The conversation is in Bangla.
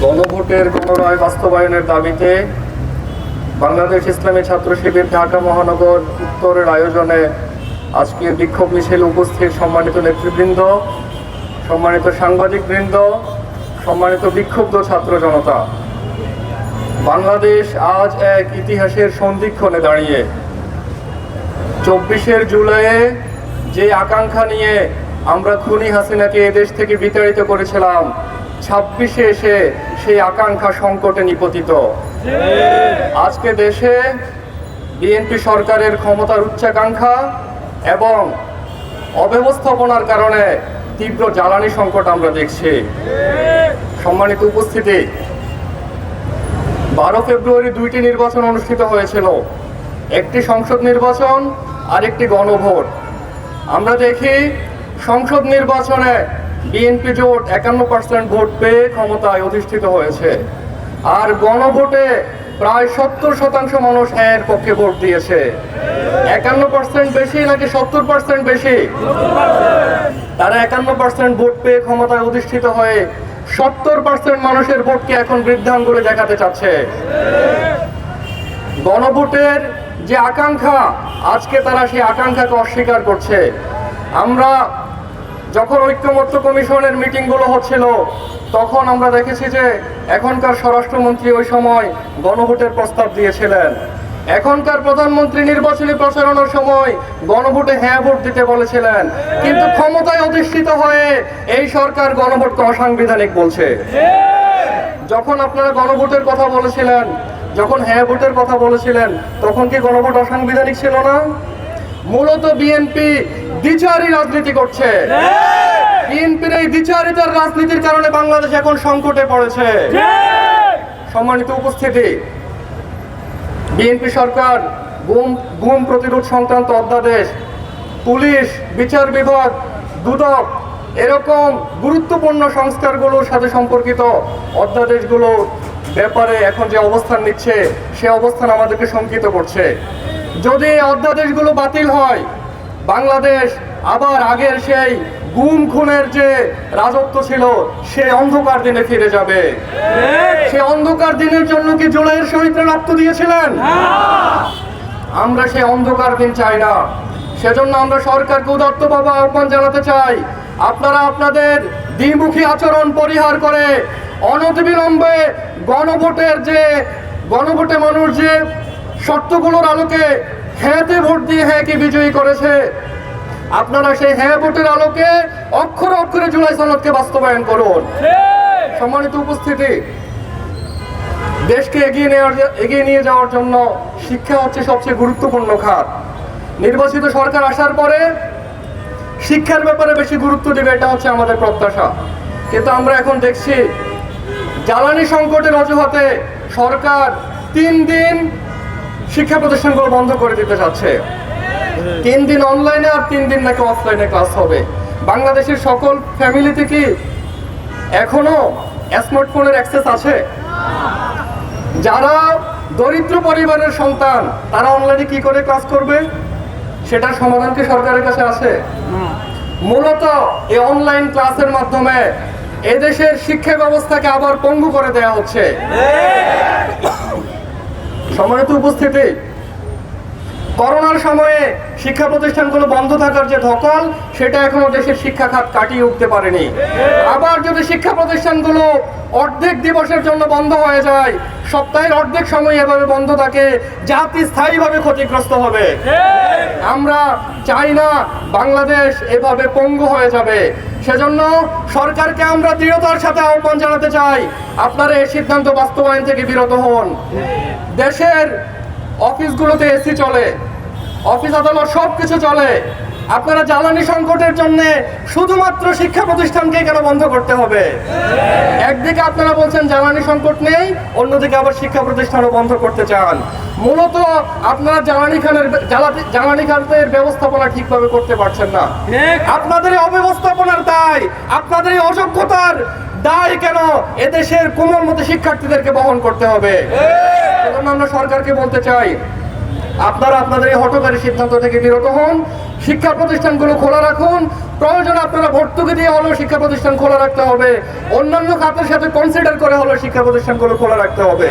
গণভোটের গণরায় বাস্তবায়নের দাবিতে বাংলাদেশ ইসলামী ছাত্র শিবির ঢাকা মহানগর উত্তরের আয়োজনে আজকে বিক্ষোভ মিছিলে উপস্থিত সম্মানিত নেতৃবৃন্দ, সম্মানিত সাংবাদিকবৃন্দ, সম্মানিত বিক্ষুব্ধ ছাত্র জনতা, বাংলাদেশ আজ এক ইতিহাসের সন্ধিক্ষণে দাঁড়িয়ে 24 জুলাইয়ে যে আকাঙ্ক্ষা নিয়ে আমরা খুনি হাসিনাকে এদেশ থেকে বিতাড়িত করেছিলাম, 26-এ এসে সেই আকাঙ্ক্ষা সংকটে নিপতিত। আজকে দেশে বিএনপি সরকারের ক্ষমতার উচ্চাকাঙ্ক্ষা এবং অব্যবস্থাপনার কারণে তীব্র জ্বালানি সংকট আমরা দেখছি। সম্মানিত উপস্থিতি, 12 ফেব্রুয়ারি 2টি নির্বাচন অনুষ্ঠিত হয়েছিল, একটি সংসদ নির্বাচন আর একটি গণভোট। আমরা দেখি সংসদ নির্বাচনে বিএনপি জোট 51% ভোট পেয়ে ক্ষমতায় অধিষ্ঠিত হয়েছে, আর গণভোটে প্রায় 70% মানুষ এর পক্ষে ভোট দিয়েছে। 51% বেশি নাকি 70% বেশি? তারা 51% ভোট পেয়ে ক্ষমতায় অধিষ্ঠিত হয়ে 70% মানুষের ভোটকে এখন বৃদ্ধাঙ্গুলে দেখাতে চাচ্ছে। গণভোটের যে আকাঙ্ক্ষা, আজকে তারা সেই আকাঙ্ক্ষাকে অস্বীকার করছে। আমরা যখন ঐক্যমত্য কমিশনের মিটিংগুলো হচ্ছিল, তখন আমরা দেখেছি যে এখনকার স্বরাষ্ট্রমন্ত্রী ওই সময় গণভোটের প্রস্তাব দিয়েছিলেন। এখনকার প্রধানমন্ত্রী নির্বাচনী প্রচারণার সময় গণভোটে হ্যাঁ ভোট দিতে বলেছিলেন, কিন্তু ক্ষমতায় অধিষ্ঠিত হয়ে এই সরকার গণভোটকে অসাংবিধানিক বলছে। যখন আপনারা গণভোটের কথা বলেছিলেন, যখন হ্যাঁ ভোটের কথা বলেছিলেন, তখন কি গণভোট অসাংবিধানিক ছিল না? মূলত বিএনপি দ্বিচারী রাজনীতি করছে। বিএনপির এই দ্বিচারিতার রাজনীতির কারণে বাংলাদেশ এখন সংকটে পড়েছে। সম্মানিত উপস্থিতি, বিএনপি সরকার গুম প্রতিরোধ সংক্রান্ত অধ্যাদেশ, পুলিশ, বিচার বিভাগ, দুদক, এরকম গুরুত্বপূর্ণ সংস্কারগুলোর সাথে সম্পর্কিত অধ্যাদেশগুলোর ব্যাপারে এখন যে অবস্থান নিচ্ছে, সে অবস্থান আমাদেরকে শঙ্কিত করছে। যদি এই অধ্যাদেশগুলো বাতিল হয়, বাংলাদেশ আবার আগের সেই গুম খুনের যে রাজত্ব ছিল, সে অন্ধকার দিনে ফিরে যাবে। সে অন্ধকার দিনের জন্য কি জুলাইয়ের শহীদরা রক্ত দিয়েছিলেন? আমরা সেই অন্ধকার দিন চাই না। সেজন্য আমরা সরকারকে উদাত্তভাবে আহ্বান জানাতে চাই, আপনারা আপনাদের দ্বিমুখী আচরণ পরিহার করে অনতিবিলম্বে গণভোটে মানুষ যে শর্তগুলোর আলোকে হ্যাঁতে ভোট দিয়ে হ্যাঁকে বিজয়ী করেছে, আপনারা সেই হ্যাঁ ভোটের আলোকে অক্ষরে অক্ষরে জুলাই সনদকে বাস্তবায়ন করুন। সম্মানিত উপস্থিতি, দেশকে এগিয়ে নিয়ে যাওয়ার জন্য শিক্ষা হচ্ছে সবচেয়ে গুরুত্বপূর্ণ খাত। নির্বাচিত সরকার আসার পরে শিক্ষার ব্যাপারে বেশি গুরুত্ব দেবে, এটা হচ্ছে আমাদের প্রত্যাশা। কিন্তু আমরা এখন দেখছি জ্বালানি সংকটের অজুহাতে সরকার 3 দিন শিক্ষা প্রতিষ্ঠানগুলো বন্ধ করে দিতে চাচ্ছে। 3 দিন অনলাইনে আর 3 দিন নাকি অফলাইনে ক্লাস হবে। বাংলাদেশের সকল ফ্যামিলিতে কি এখনো স্মার্টফোনের অ্যাক্সেস আছে? যারা দরিদ্র পরিবারের সন্তান, তারা অনলাইনে কি করে ক্লাস করবে? সেটার সমাধান কি সরকারের কাছে আছে? মূলত এই অনলাইন ক্লাসের মাধ্যমে এদেশের শিক্ষা ব্যবস্থাকে আবার পঙ্গু করে দেওয়া হচ্ছে। সম্মানিত উপস্থিতি, করোনার সময়ে শিক্ষা প্রতিষ্ঠানগুলো বন্ধ থাকার যে ধকল, সেটা এখনো দেশের শিক্ষা খাত কাটিয়ে উঠতে পারেনি। আবার যদি শিক্ষা প্রতিষ্ঠানগুলো অর্ধেক দিবসের জন্য বন্ধ হয়ে যায়, সপ্তাহের অর্ধেক সময় এভাবে বন্ধ থাকে, জাতি স্থায়ীভাবে ক্ষতিগ্রস্ত হবে। আমরা চাই না বাংলাদেশ এভাবে পঙ্গু হয়ে যাবে। সেজন্য সরকারকে আমরা দৃঢ়তার সাথে আহ্বান জানাতে চাই, আপনারা এই সিদ্ধান্ত বাস্তবায়ন থেকে বিরত হন। দেশের অফিসগুলোতে এসি চলে, অফিস আদালত সবকিছু চলে, আপনারা জ্বালানি সংকটের জন্য শুধুমাত্র শিক্ষা প্রতিষ্ঠানকে কেন বন্ধ করতে হবে? একদিকে আপনারা বলছেন জ্বালানি সংকট নেই, অন্যদিকে আবার শিক্ষা প্রতিষ্ঠানও বন্ধ করতে চান। মূলত আপনারা জ্বালানি খাতের ব্যবস্থাপনা ঠিকভাবে করতে পারছেন না। আপনাদের অব্যবস্থাপনার দায়, আপনাদের অযোগ্যতার দায় কেন এদেশের কোমলমতি শিক্ষার্থীদেরকে বহন করতে হবে? সেজন্য আমরা সরকারকে বলতে চাই, আপনারা আপনাদের এই হঠকারী সিদ্ধান্ত থেকে বিরত হন। শিক্ষা প্রতিষ্ঠানগুলো খোলা রাখুন। প্রয়োজনে আপনারা ভর্তুকি দিয়ে হলেও শিক্ষা প্রতিষ্ঠান খোলা রাখতে হবে, অন্যান্য খাতের সাথে কনসিডার করে হলেও শিক্ষা প্রতিষ্ঠানগুলো খোলা রাখতে হবে।